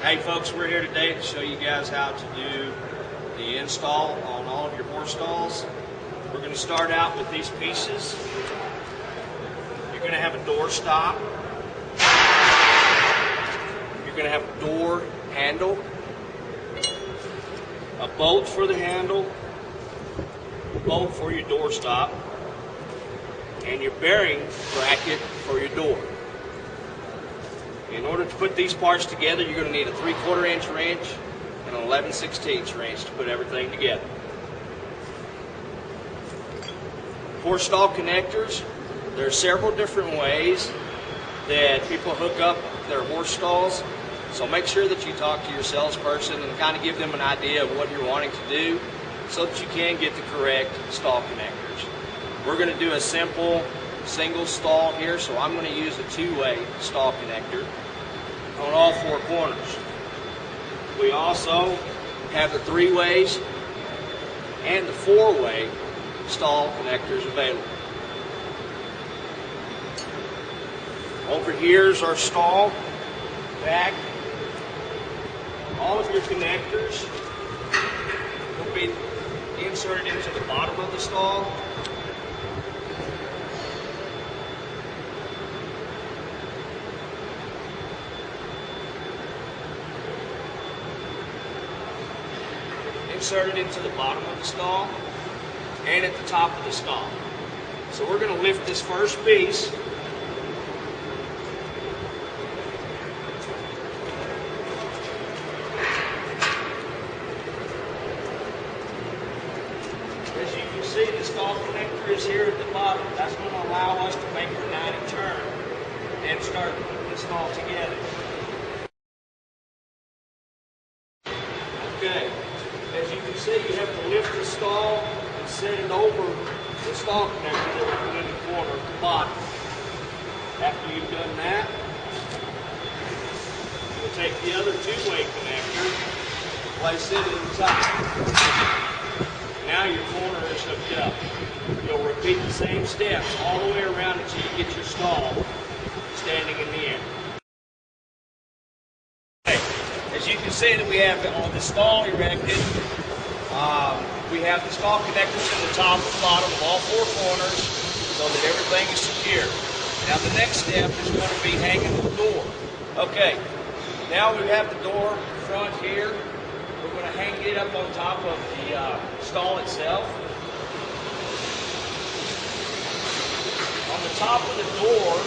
Hey folks, we're here today to show you guys how to do the install on all of your horse stalls. We're going to start out with these pieces. You're going to have a door stop. You're going to have a door handle, a bolt for the handle, a bolt for your door stop, and your bearing bracket for your door. In order to put these parts together, you're going to need a 3/4 inch wrench and an 11/16 wrench to put everything together. Horse stall connectors, there are several different ways that people hook up their horse stalls. So make sure that you talk to your salesperson and kind of give them an idea of what you're wanting to do so that you can get the correct stall connectors. We're going to do a simple single stall here, so I'm going to use a two-way stall connector on all four corners. We also have the three-ways and the four-way stall connectors available. Over here is our stall back. All of your connectors will be inserted into the bottom of the stall. Inserted into the bottom of the stall and at the top of the stall. So we're going to lift this first piece. As you can see, the stall connector is here at the bottom. That's going to allow us to make our 90 turn and start putting the stall together. Okay. As you can see, you have to lift the stall and set it over the stall connector that we put in the corner at the bottom. After you've done that, you'll take the other two-way connector, place it in the top. Now your corner is hooked up. You'll repeat the same steps all the way around until you get your stall standing in the air. As you can see that we have on the stall erected, we have the stall connectors in the top and bottom of all four corners so that everything is secure. Now the next step is going to be hanging the door. Okay, now we have the door front here. We're going to hang it up on top of the stall itself. On the top of the door,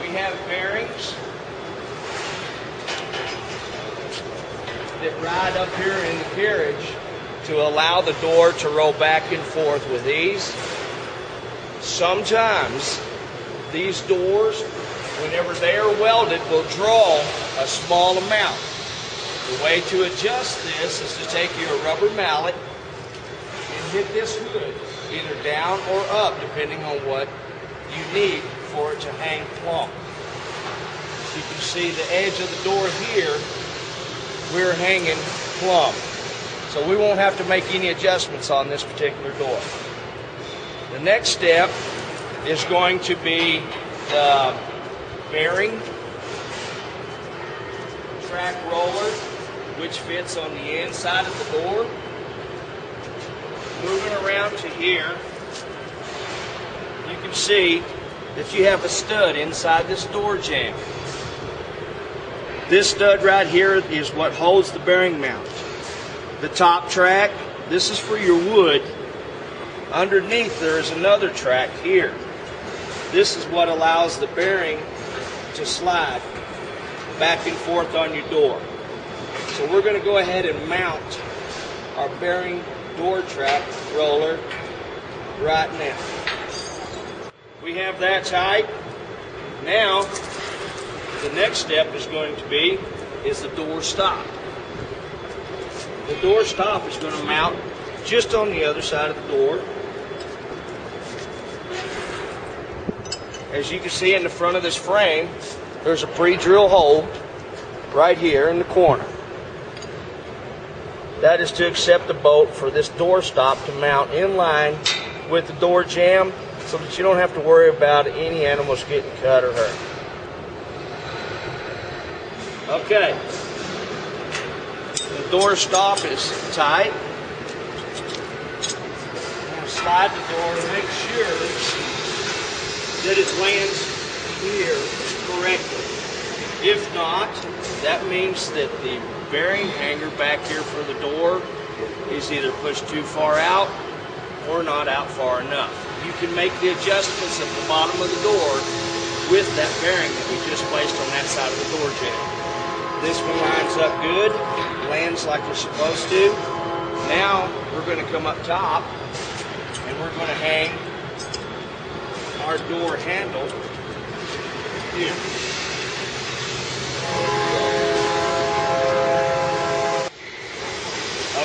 we have bearings that ride up here in the carriage to allow the door to roll back and forth with ease. Sometimes these doors, whenever they are welded, will draw a small amount. The way to adjust this is to take your rubber mallet and hit this hood, either down or up, depending on what you need for it to hang plumb. You can see the edge of the door here, we're hanging plumb. So we won't have to make any adjustments on this particular door. The next step is going to be the bearing track roller, which fits on the inside of the door. Moving around to here, you can see that you have a stud inside this door jamb. This stud right here is what holds the bearing mount. The top track, this is for your wood. Underneath there is another track here. This is what allows the bearing to slide back and forth on your door. So we're going to go ahead and mount our bearing door track roller right now. We have that tight. Now, the next step is going to be the door stop. The door stop is going to mount just on the other side of the door. As you can see in the front of this frame, there's a pre-drill hole right here in the corner. That is to accept the bolt for this door stop to mount in line with the door jamb so that you don't have to worry about any animals getting cut or hurt. Okay. The door stop is tight. I'm going to slide the door to make sure that it lands here correctly. If not, that means that the bearing hanger back here for the door is either pushed too far out or not out far enough. You can make the adjustments at the bottom of the door with that bearing that we just placed on that side of the door jamb. This one lines up good, lands like it's supposed to. Now we're going to come up top and we're going to hang our door handle here.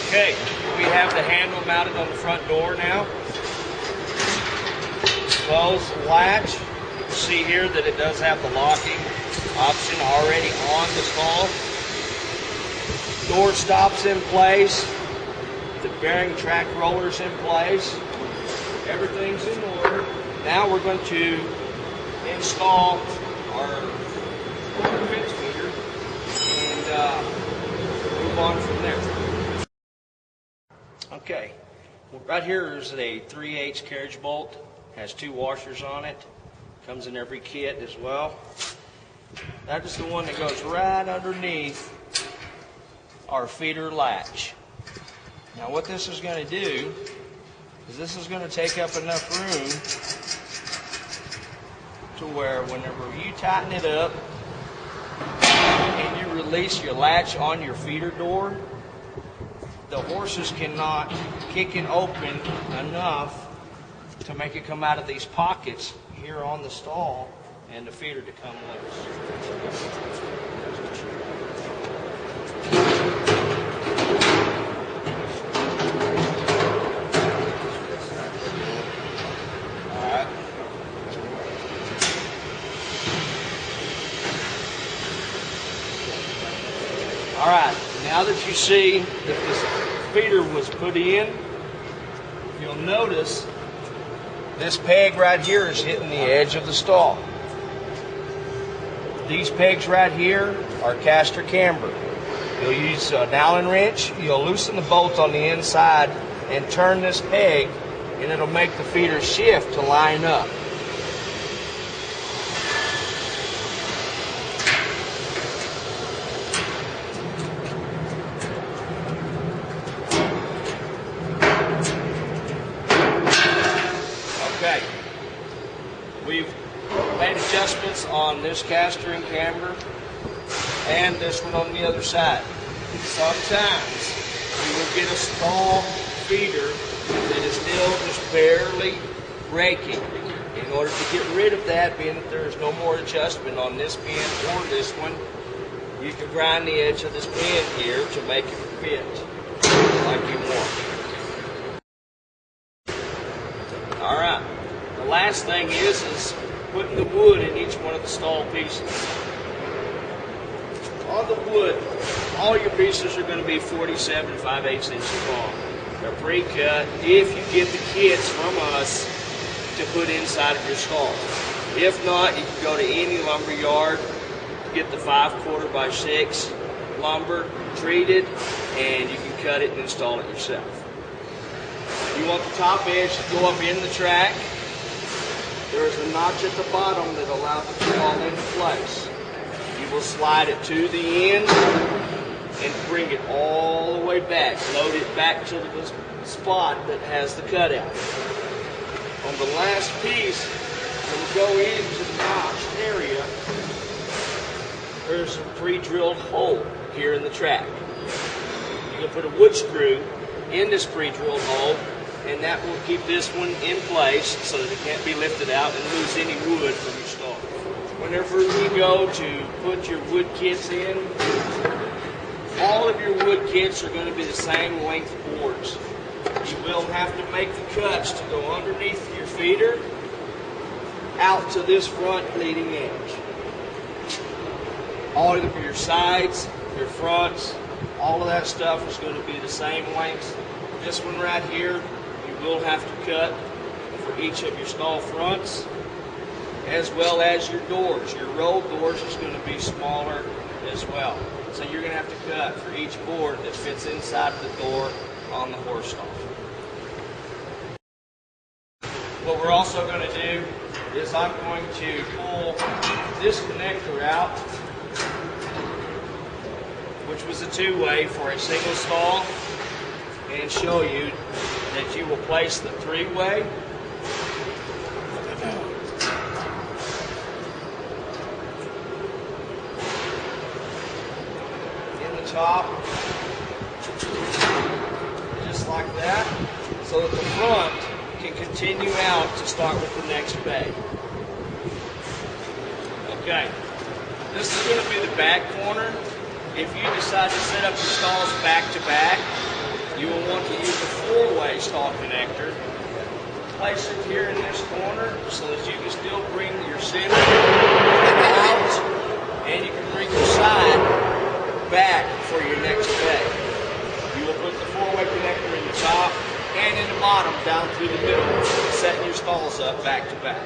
Okay, we have the handle mounted on the front door now. Close the latch. You can see here that it does have the locking option already on the stall. Door stops in place. The bearing track roller's in place. Everything's in order. Now we're going to install our fence feeder and move on from there. Okay, well, right here is a 3/8 carriage bolt. Has 2 washers on it. Comes in every kit as well. That is the one that goes right underneath our feeder latch. Now what this is going to do is this is going to take up enough room to where whenever you tighten it up and you release your latch on your feeder door, the horses cannot kick it open enough to make it come out of these pockets here on the stall and the feeder to come loose. All right, now that you see that this feeder was put in, you'll notice this peg right here is hitting the edge of the stall. These pegs right here are caster camber. You'll use an Allen wrench, you'll loosen the bolt on the inside and turn this peg, and it'll make the feeder shift to line up. Okay, we've made adjustments on this caster and camber and this one on the other side. Sometimes we will get a stall feeder that is still just barely raking. In order to get rid of that, being that there is no more adjustment on this pin or this one, you can grind the edge of this pin here to make it fit like you want. All right, the last thing is putting the wood in each one of the stall pieces. On the wood, all your pieces are going to be 47 5/8 inches long. They're pre-cut if you get the kits from us to put inside of your stall. If not, you can go to any lumber yard, get the 5/4 by 6 lumber treated, and you can cut it and install it yourself. You want the top edge to go up in the track. There's a notch at the bottom that allows it to fall into place. You will slide it to the end and bring it all the way back. Load it back to the spot that has the cutout. On the last piece, when you go into the notch area, there's a pre-drilled hole here in the track. You can put a wood screw in this pre-drilled hole, and that will keep this one in place so that it can't be lifted out and lose any wood from your stall. Whenever you go to put your wood kits in, all of your wood kits are going to be the same length boards. You will have to make the cuts to go underneath your feeder out to this front leading edge. All of your sides, your fronts, all of that stuff is going to be the same length. This one right here, you will have to cut for each of your stall fronts, as well as your doors. Your roll doors is going to be smaller as well. So you're going to have to cut for each board that fits inside the door on the horse stall. What we're also going to do is I'm going to pull this connector out, which was a two-way for a single stall, and show you that you will place the three-way in the top, just like that, so that the front can continue out to start with the next bay. Okay, this is going to be the back corner. If you decide to set up your stalls back to back, you will want to use a four-way stall connector. Place it here in this corner so that you can still bring your center out, and you can bring your side back for your next bay. You will put the four-way connector in the top and in the bottom down through the middle, setting your stalls up back to back.